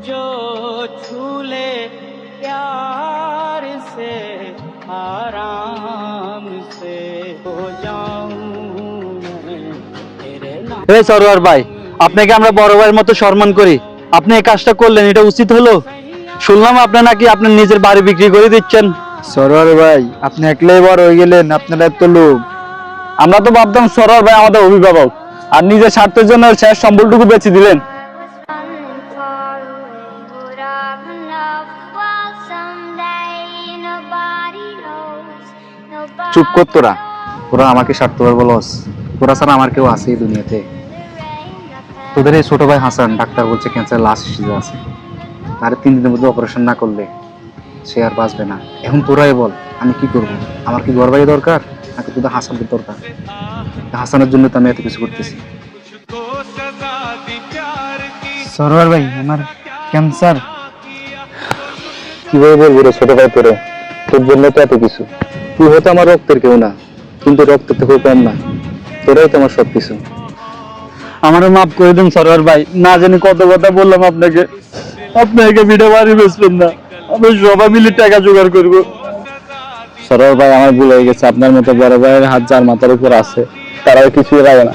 जो छू ले प्यार से आराम से हो जाऊं मैं तेरे नाम। হে সরোয়ার ভাই, আপনাকে আমরা বড় ভাইয়ের মতো সম্মান করি, আপনি এই কাজটা করলেন, এটা উচিত হলো? শুনলাম আপনি নাকি আপনার নিজের বাড়ি বিক্রি করে দিচ্ছেন। সরোয়ার ভাই, আপনি একলাই বড় হয়ে গেলেন, আপনার এত লোভ। আমরা তো ভাবতাম সরোয়ার ভাই আমাদের অভিভাবক, আর নিজের স্বার্থের জন্য শেষ সম্বলটুকু বেঁচে দিলেন। চুপ কর তোরা, তোরা আমাকে স্বার্থপর বলস? তোরা ছাড়া আমার কেউ আছে এই দুনিয়াতে? তোদের এই ছোট ভাই হাসান ডাক্তার বলছে ক্যান্সার লাস্ট স্টেজে আছে, তার 3 দিনের মধ্যে অপারেশন না করলে সে আর বাঁচবে না। এখন তোরাই বল আমি কি করব? আমার কি ঘর বাড়ি দরকার, নাকি তোদের হাসানের দরকার? হাসানের জন্য তো আমি এত কিছু করতেছি। সরোয়ার ভাই, আমার ক্যান্সার। কিভাবে বলবো রে ছোট ভাই, তোরে তোর জন্য তো এত কিছু। তুই হয়তো আমার রক্তের কেউ না, কিন্তু রক্তের থেকেও কম না, তোরাই তো আমার সবকিছু। আমারও মাফ করে দিন সরোয়ার ভাই, না জানি কত কথা বললাম আপনাকে। আপনাকে ভিডিও বাড়ি বেচবেন না, আমি সবাই মিলে টাকা জোগাড় করবো। সরোয়ার ভাই, আমার ভুল হয়ে গেছে। আপনার মতো বড় ভাইয়ের হাত যার মাথার উপর আছে, তারাও কিছুই লাগে না।